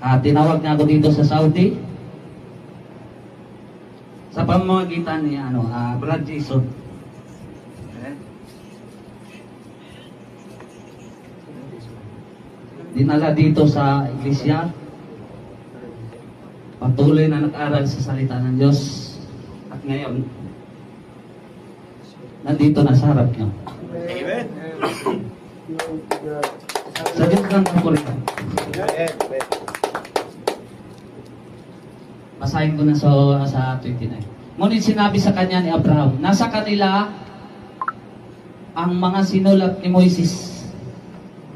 Tinawag niya ako dito sa Saudi sa pamamagitan ni Brad Jason. Dinala dito sa iglesia. Patuloy na nag-aral sa salita ng Diyos. At ngayon, nandito na sa harap niyo. Amen. Sagit lang ang kulitan. Basahin ko na sa 29. Ngunit sinabi sa kanya ni Abraham, nasa kanila ang mga sinulat ni Moises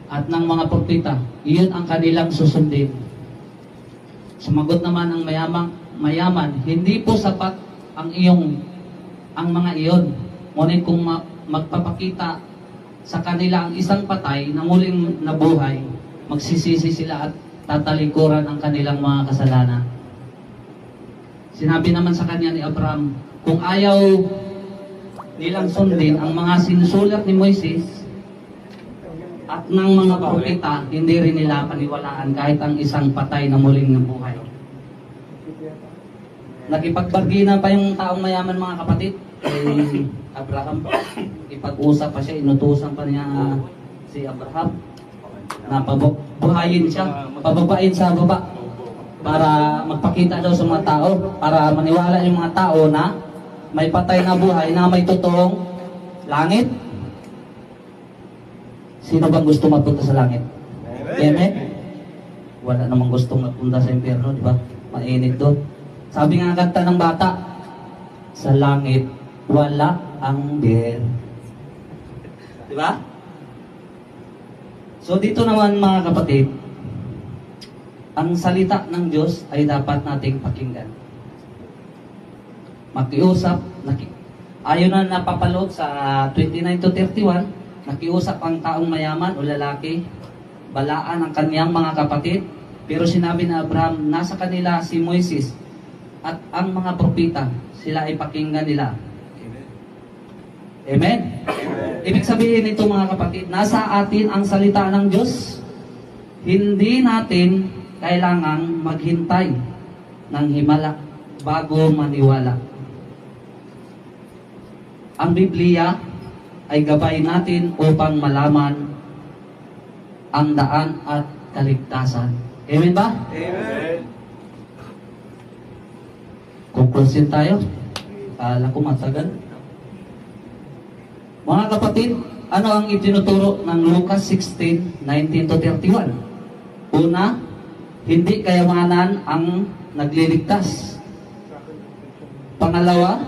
at ng mga propeta. Iyon ang kanilang susundin. Sumagot naman ang mayaman, hindi po sapat ang mga iyon. Ngunit kung magpapakita sa kanila ang isang patay na muling nabuhay, magsisisi sila at tatalikuran ang kanilang mga kasalanan. Sinabi naman sa kanya ni Abraham, kung ayaw nilang sundin ang mga sinusulat ni Moises at ng mga propeta, hindi rin nila paniwalaan kahit ang isang patay na muling nabuhay. Nakipagbargina pa yung taong mayaman, mga kapatid, kay Abraham. Ipag-usap pa siya, inutusan pa niya si Abraham na buhayin siya, pababain sa baba para magpakita daw sa mga tao, para maniwala yung mga tao na may patay na buhay na may totoong langit. Sino bang gusto mapunta sa langit? Amen? Wala namang gustong mapunta sa impyerno, di ba? Mainit doon. Sabi nga kanta ng bata, sa langit wala ang beer. Di ba? So dito naman, mga kapatid, ang salita ng Diyos ay dapat nating pakinggan. Makiusap, ayon na napapalood sa 29 to 31, nakiusap ang taong mayaman o lalaki, balaan ang kanyang mga kapatid, pero sinabi na Abraham, nasa kanila si Moises at ang mga propeta, sila ay pakinggan nila. Amen? Amen. Ibig sabihin nito, mga kapatid, nasa atin ang salita ng Diyos. Hindi natin kailangang maghintay ng himala bago maniwala. Ang Biblia ay gabay natin upang malaman ang daan at kaligtasan. Amen ba? Amen. Conclusion tayo. Kala ko matagal. Mga kapatid, ano ang itinuturo ng Lucas 16:19 to 31? Una, hindi kayamanan ang nagliligtas. Pangalawa,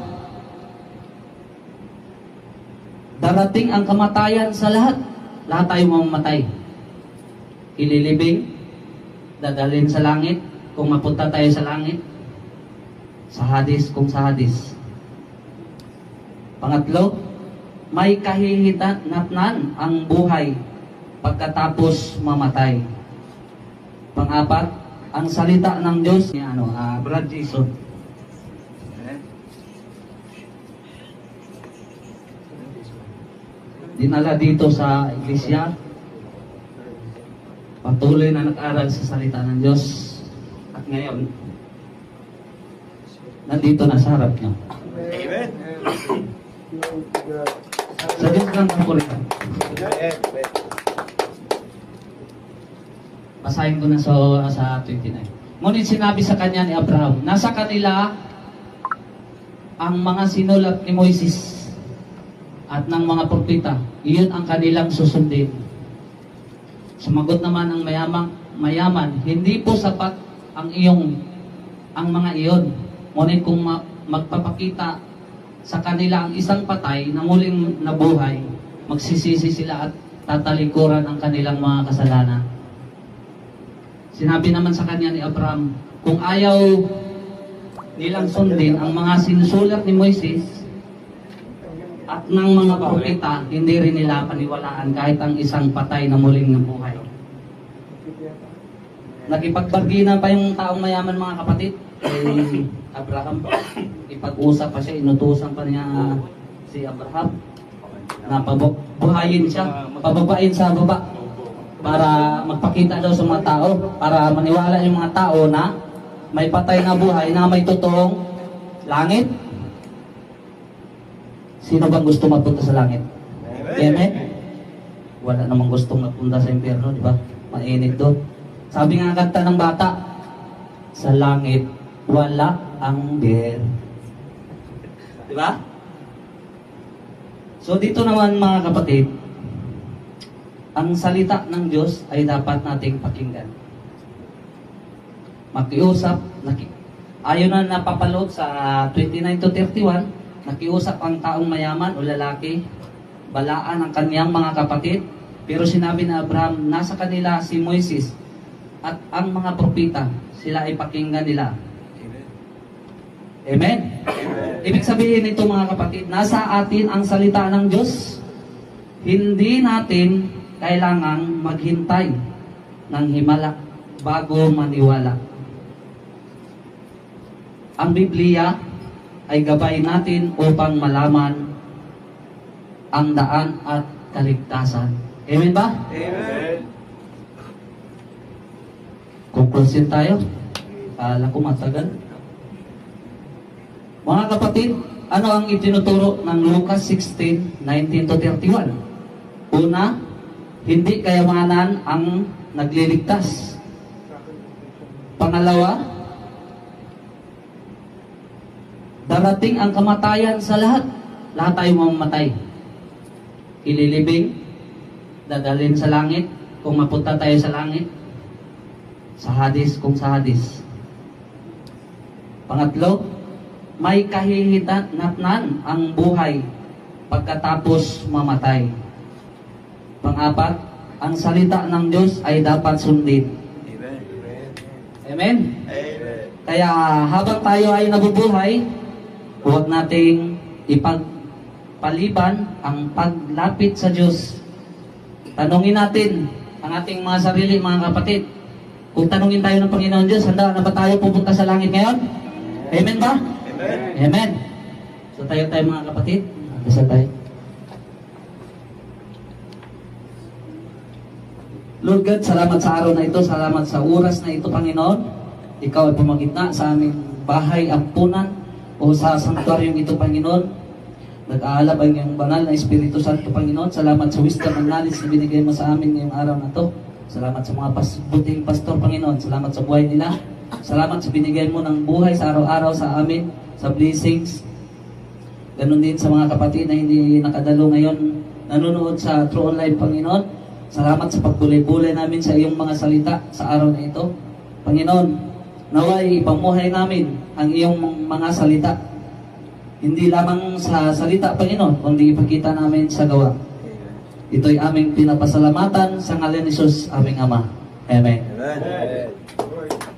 darating ang kamatayan sa lahat. Lahat tayo mamamatay. Ililibing, dadalhin sa langit, kung mapunta tayo sa langit. Sa hadis, kung sa hadis. Pangatlo, may kahihinatnan ang buhay pagkatapos mamatay. Pang-apat, ang salita ng Diyos ni Brad Jason. Dinala dito sa iglesia. Patuloy na nag-aral sa salita ng Diyos. At ngayon, nandito na sa harap niyo. Amen. Sagit lang ang kulitan. Basahin ko na sa 29. Ngunit sinabi sa kanya ni Abraham, nasa kanila ang mga sinulat ni Moises at ng mga propeta. Iyon ang kanilang susundin. Sumagot naman ang mayaman, hindi po sapat ang mga iyon. Ngunit kung magpapakita sa kanila ang isang patay na muling nabuhay, magsisisi sila at tatalikuran ang kanilang mga kasalanan. Sinabi naman sa kanya ni Abraham, kung ayaw nilang sundin ang mga sinusulat ni Moises at ng mga propeta, hindi rin nila paniwalaan kahit ang isang patay na muling nabuhay. Nakipagbargina pa yung taong mayaman, mga kapatid, kay Abraham. Ipag-usap pa siya, inutusan pa niya si Abraham na buhayin siya, pababain sa baba para magpakita daw sa mga tao, para maniwala yung mga tao na may patay na buhay na may totoong langit. Sino bang gusto mapunta sa langit? Amen? Wala namang gustong mapunta sa impyerno, di ba? Mainit doon. Sabi nga kanta ng bata, sa langit wala ang beer. Di ba? So dito naman mga kapatid, ang salita ng Diyos ay dapat nating pakinggan. Makiusap, ayon na napapaloob sa 29 to 31, nakiusap ang taong mayaman o lalaki, balaan ang kaniyang mga kapatid, pero sinabi na Abraham, nasa kanila si Moises at ang mga propita, sila ay pakinggan nila. Amen? Ibig sabihin nito mga kapatid, nasa atin ang salita ng Diyos. Hindi natin kailangang maghintay ng himala bago maniwala. Ang Biblia ay gabay natin upang malaman ang daan at kaligtasan. Amen ba? Amen. Conclusion tayo. Kala ko matagal. Mga kapatid, ano ang itinuturo ng Lucas 16:19 to 31? Una, hindi kayamanan ang nagliligtas. Pangalawa, darating ang kamatayan sa lahat. Lahat tayo mamamatay. Ililibing, dadalhin sa langit, kung mapunta tayo sa langit. Sa Hades, kung sa Hades. Pangatlo, may kahihinatnan ang buhay pagkatapos mamatay. Pang-apat, ang salita ng Diyos ay dapat sundin. Amen. Amen? Amen. Kaya habang tayo ay nabubuhay, huwag nating ipagpaliban ang paglapit sa Diyos. Tanungin natin ang ating mga sarili, mga kapatid. Kung tanungin tayo ng Panginoon Diyos, handa na ba tayo pupunta sa langit ngayon? Amen ba? Amen. Amen. So tayo mga kapatid. Dasal tayo. Lord God, salamat sa araw na ito, salamat sa oras na ito, Panginoon. Ikaw ay pumagitna sa aming bahay, ampunan, o sa sanktuaryong ito, Panginoon. Nag-aalab ang iyong banal na Espiritu Santo, Panginoon. Salamat sa wisdom and knowledge na binigay mo sa amin ngayong araw na ito. Salamat sa mga buting pastor, Panginoon. Salamat sa buhay nila. Salamat sa binigay mo ng buhay sa araw-araw sa amin, sa blessings. Ganon din sa mga kapatid na hindi nakadalo ngayon, nanonood sa True Online, Panginoon. Salamat sa pagbulay-bulay namin sa iyong mga salita sa araw na ito. Panginoon, naway ipamuhay namin ang iyong mga salita. Hindi lamang sa salita, Panginoon, kundi ipakita namin sa gawa. Ito'y aming pinapasalamatan sa ngalan ni Jesus, aming Ama. Amen. Amen.